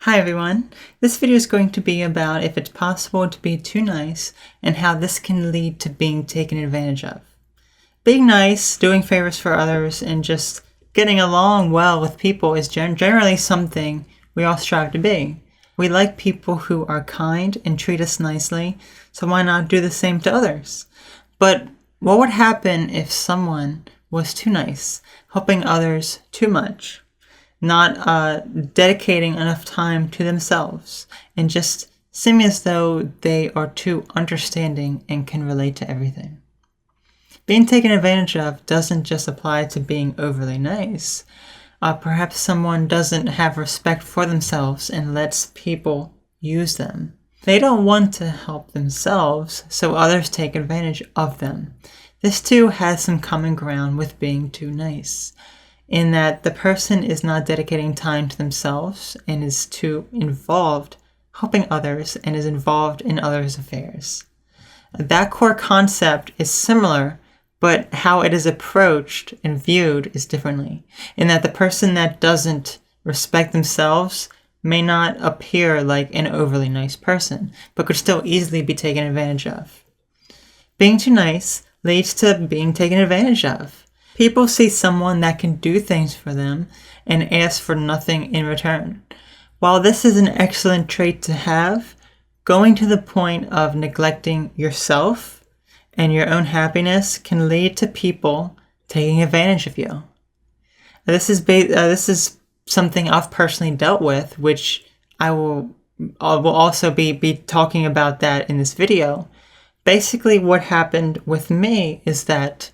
Hi everyone, this video is going to be about if it's possible to be too nice and how this can lead to being taken advantage of. Being nice, doing favors for others, and just getting along well with people is generally something we all strive to be. We like people who are kind and treat us nicely, so why not do the same to others? But what would happen if someone was too nice, helping others too much? Not dedicating enough time to themselves, and just seeming as though they are too understanding and can relate to everything. Being taken advantage of doesn't just apply to being overly nice. Perhaps someone doesn't have respect for themselves and lets people use them. They don't want to help themselves, so others take advantage of them. This too has some common ground with being too nice, in that the person is not dedicating time to themselves and is too involved helping others and is involved in others' affairs. That core concept is similar, but how it is approached and viewed is differently, in that the person that doesn't respect themselves may not appear like an overly nice person, but could still easily be taken advantage of. Being too nice leads to being taken advantage of. People see someone that can do things for them and ask for nothing in return. While this is an excellent trait to have, going to the point of neglecting yourself and your own happiness can lead to people taking advantage of you. This is something I've personally dealt with, which I will also be talking about that in this video. Basically, what happened with me is that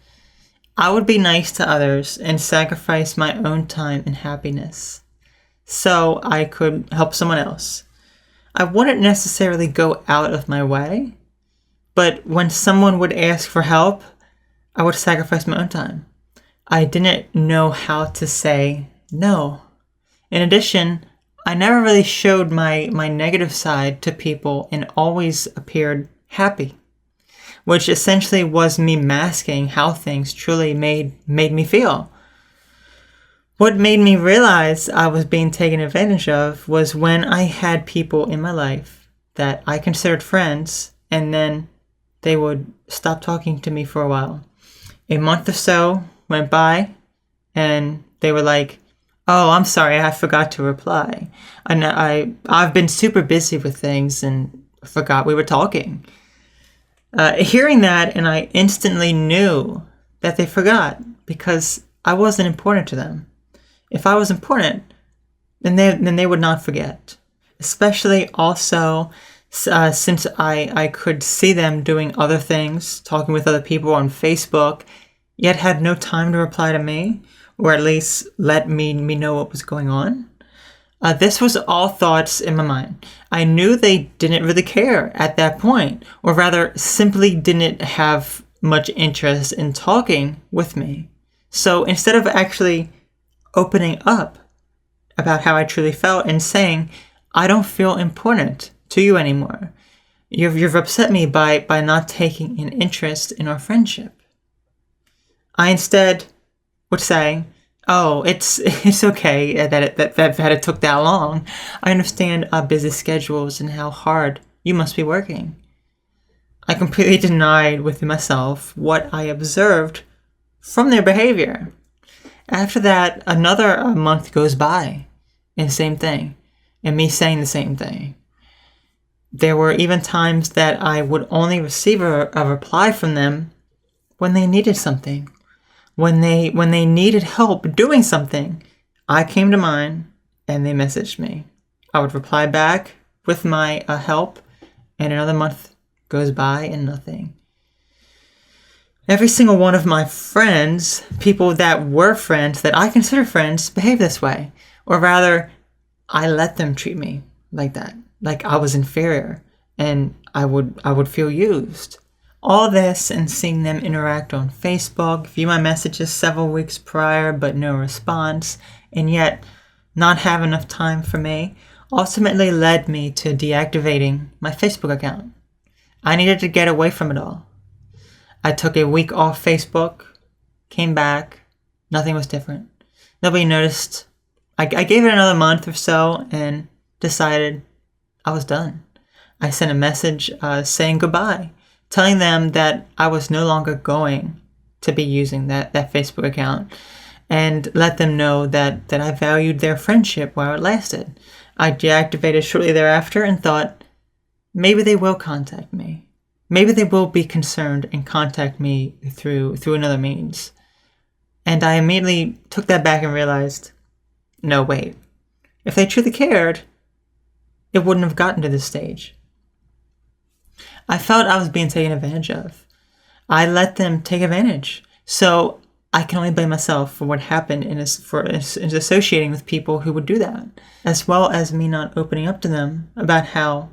I would be nice to others and sacrifice my own time and happiness so I could help someone else. I wouldn't necessarily go out of my way, but when someone would ask for help, I would sacrifice my own time. I didn't know how to say no. In addition, I never really showed my negative side to people and always appeared happy, which essentially was me masking how things truly made me feel. What made me realize I was being taken advantage of was when I had people in my life that I considered friends, and then they would stop talking to me for a while. A month or so went by, and they were like, "Oh, I'm sorry, I forgot to reply. And I've been super busy with things and forgot we were talking." Hearing that, and I instantly knew that they forgot because I wasn't important to them. If I was important, then they would not forget. Especially also since I could see them doing other things, talking with other people on Facebook, yet had no time to reply to me, or at least let me know what was going on. This was all thoughts in my mind. I knew they didn't really care at that point, or rather simply didn't have much interest in talking with me. So instead of actually opening up about how I truly felt and saying, "I don't feel important to you anymore. You've upset me by not taking an interest in our friendship," I instead would say, "Oh, it's okay that it took that long. I understand our busy schedules and how hard you must be working." I completely denied within myself what I observed from their behavior. After that, another month goes by, and same thing, and me saying the same thing. There were even times that I would only receive a reply from them when they needed something. When they needed help doing something, I came to mind and they messaged me. I would reply back with my help, and another month goes by and nothing. Every single one of my friends, people that were friends, that I consider friends, behave this way. Or rather, I let them treat me like that, like I was inferior, and I would feel used. All this and seeing them interact on Facebook, view my messages several weeks prior but no response, and yet not have enough time for me, ultimately led me to deactivating my Facebook account. I needed to get away from it all. I took a week off Facebook, came back, nothing was different. Nobody noticed. I gave it another month or so, and decided I was done. I sent a message saying goodbye, telling them that I was no longer going to be using that Facebook account, and let them know that I valued their friendship while it lasted. I deactivated shortly thereafter and thought, maybe they will contact me. Maybe they will be concerned and contact me through another means. And I immediately took that back and realized, no, wait. If they truly cared, it wouldn't have gotten to this stage. I felt I was being taken advantage of. I let them take advantage. So I can only blame myself for what happened in associating with people who would do that, as well as me not opening up to them about how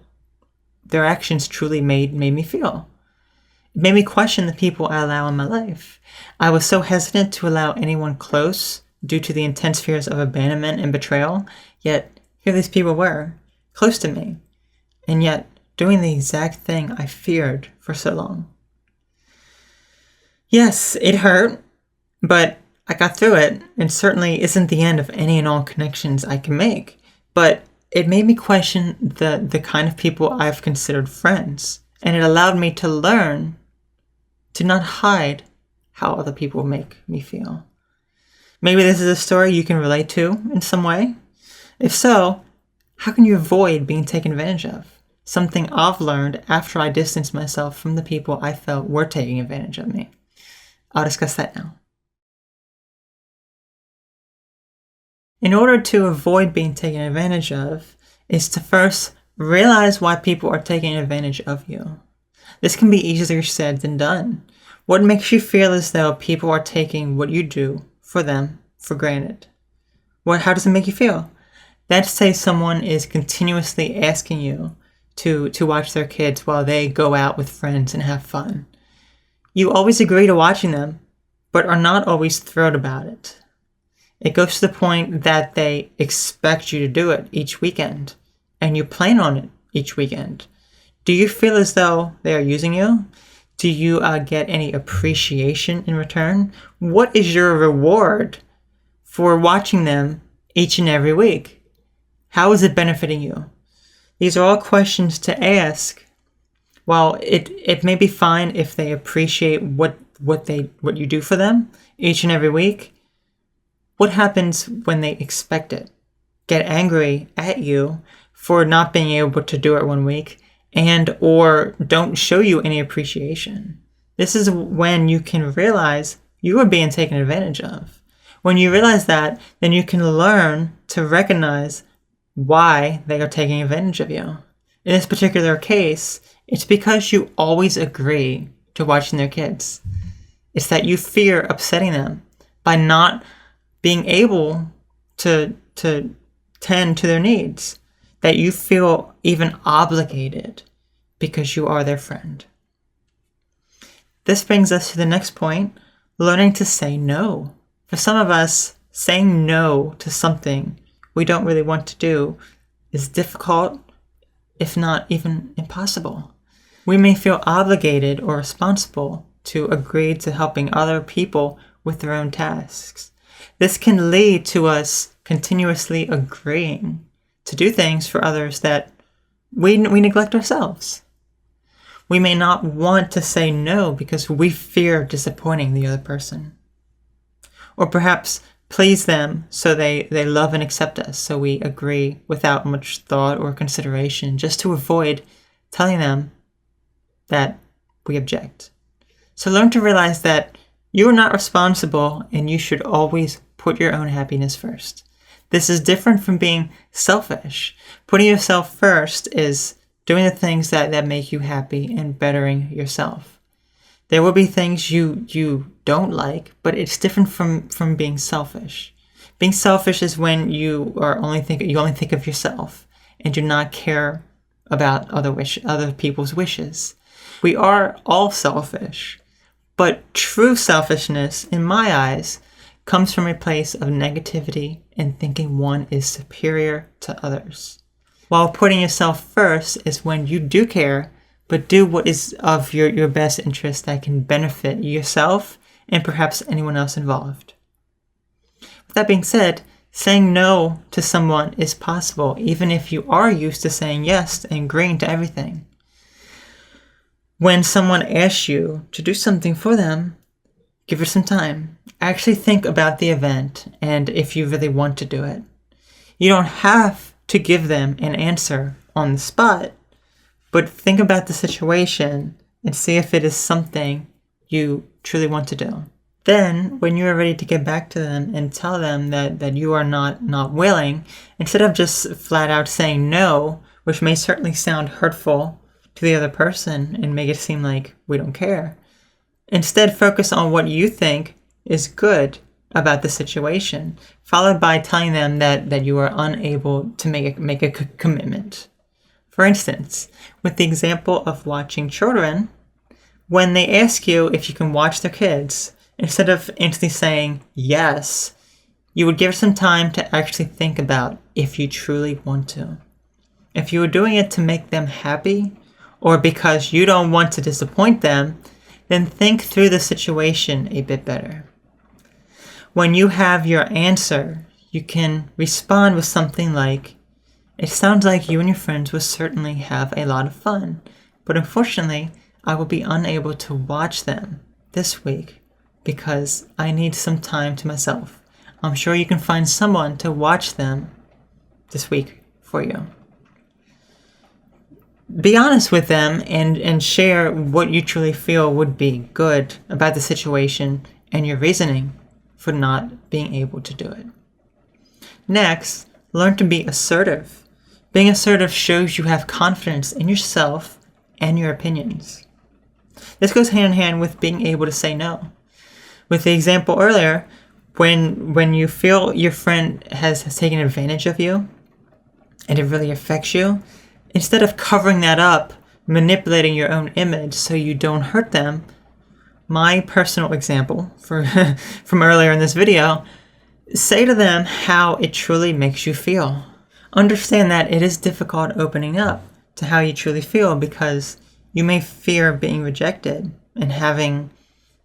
their actions truly made me feel. It made me question the people I allow in my life. I was so hesitant to allow anyone close due to the intense fears of abandonment and betrayal, yet here these people were, close to me, and yet doing the exact thing I feared for so long. Yes, it hurt, but I got through it, and certainly isn't the end of any and all connections I can make. But it made me question the kind of people I've considered friends, and it allowed me to learn to not hide how other people make me feel. Maybe this is a story you can relate to in some way. If so, how can you avoid being taken advantage of? Something I've learned after I distanced myself from the people I felt were taking advantage of me. I'll discuss that now. In order to avoid being taken advantage of is to first realize why people are taking advantage of you. This can be easier said than done. What makes you feel as though people are taking what you do for them for granted? How does it make you feel? Let's say someone is continuously asking you to watch their kids while they go out with friends and have fun. You always agree to watching them, but are not always thrilled about it. It goes to the point that they expect you to do it each weekend, and you plan on it each weekend. Do you feel as though they are using you? Do you get any appreciation in return? What is your reward for watching them each and every week? How is it benefiting you? These are all questions to ask. While it may be fine if they appreciate what you do for them each and every week, what happens when they expect it? Get angry at you for not being able to do it one week and or don't show you any appreciation. This is when you can realize you are being taken advantage of. When you realize that, then you can learn to recognize why they are taking advantage of you. In this particular case, it's because you always agree to watching their kids. It's that you fear upsetting them by not being able to tend to their needs, that you feel even obligated because you are their friend. This brings us to the next point, learning to say no. For some of us, saying no to something we don't really want to do is difficult, if not even impossible. We may feel obligated or responsible to agree to helping other people with their own tasks. This can lead to us continuously agreeing to do things for others that we neglect ourselves. We may not want to say no because we fear disappointing the other person. Or perhaps please them so they love and accept us, so we agree without much thought or consideration just to avoid telling them that we object. So learn to realize that you are not responsible and you should always put your own happiness first. This is different from being selfish. Putting yourself first is doing the things that make you happy and bettering yourself. There will be things you don't like, but it's different from being selfish. Being selfish is when you only think of yourself and do not care about other people's wishes. We are all selfish, but true selfishness, in my eyes, comes from a place of negativity and thinking one is superior to others. While putting yourself first is when you do care, but do what is of your best interest that can benefit yourself and perhaps anyone else involved. With that being said, Saying no to someone is possible, even if you are used to saying yes and agreeing to everything. When someone asks you to do something for them, give it some time. Actually think about the event and if you really want to do it. You don't have to give them an answer on the spot, but think about the situation and see if it is something you truly want to do. Then, when you are ready to get back to them and tell them that you are not willing, instead of just flat out saying no, which may certainly sound hurtful to the other person and make it seem like we don't care, instead focus on what you think is good about the situation, followed by telling them that you are unable to make a commitment. For instance, with the example of watching children, when they ask you if you can watch their kids, instead of instantly saying yes, you would give some time to actually think about if you truly want to. If you are doing it to make them happy or because you don't want to disappoint them, then think through the situation a bit better. When you have your answer, you can respond with something like, "It sounds like you and your friends will certainly have a lot of fun, but unfortunately, I will be unable to watch them this week because I need some time to myself. I'm sure you can find someone to watch them this week for you." Be honest with them and share what you truly feel would be good about the situation and your reasoning for not being able to do it. Next, learn to be assertive. Being assertive shows you have confidence in yourself and your opinions. This goes hand in hand with being able to say no. With the example earlier, when you feel your friend has taken advantage of you and it really affects you, instead of covering that up, manipulating your own image so you don't hurt them, my personal example from earlier in this video, say to them how it truly makes you feel. Understand that it is difficult opening up to how you truly feel because you may fear being rejected and having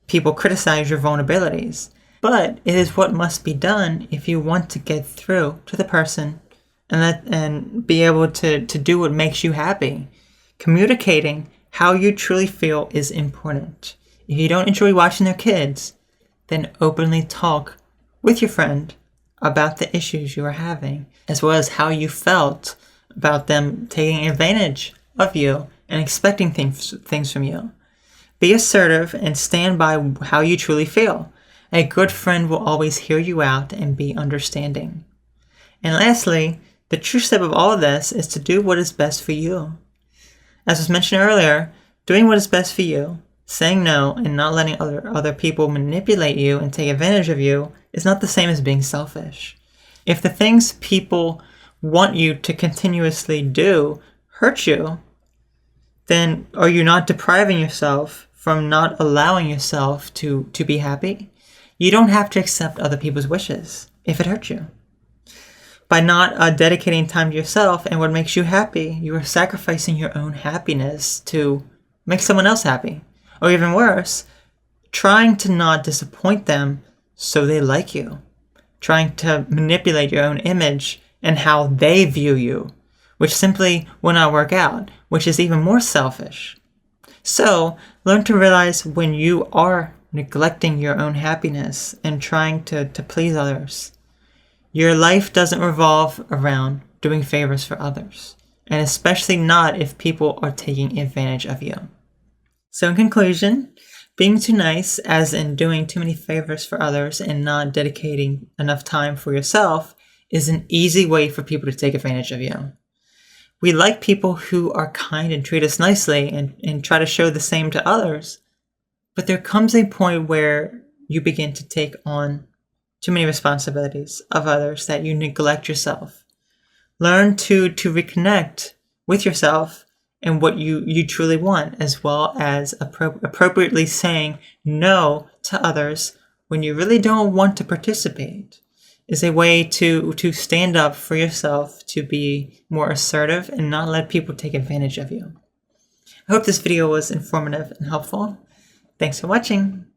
people criticize your vulnerabilities. But it is what must be done if you want to get through to the person and be able to do what makes you happy. Communicating how you truly feel is important. If you don't enjoy watching their kids, then openly talk with your friend about the issues you are having, as well as how you felt about them taking advantage of you and expecting things from you. Be assertive and stand by how you truly feel. A good friend will always hear you out and be understanding. And lastly, the true step of all of this is to do what is best for you. As was mentioned earlier, doing what is best for you, saying no and not letting other people manipulate you and take advantage of you is not the same as being selfish. If the things people want you to continuously do hurt you, then are you not depriving yourself from not allowing yourself to be happy? You don't have to accept other people's wishes if it hurts you. By not dedicating time to yourself and what makes you happy, you are sacrificing your own happiness to make someone else happy. Or even worse, trying to not disappoint them so they like you. Trying to manipulate your own image and how they view you, which simply will not work out, which is even more selfish. So, learn to realize when you are neglecting your own happiness and trying to please others. Your life doesn't revolve around doing favors for others, and especially not if people are taking advantage of you. So in conclusion, being too nice, as in doing too many favors for others and not dedicating enough time for yourself, is an easy way for people to take advantage of you. We like people who are kind and treat us nicely and try to show the same to others, but there comes a point where you begin to take on too many responsibilities of others that you neglect yourself. Learn to reconnect with yourself and what you truly want, as well as appropriately saying no to others when you really don't want to participate is a way to stand up for yourself, to be more assertive and not let people take advantage of you. I hope this video was informative and helpful. Thanks for watching.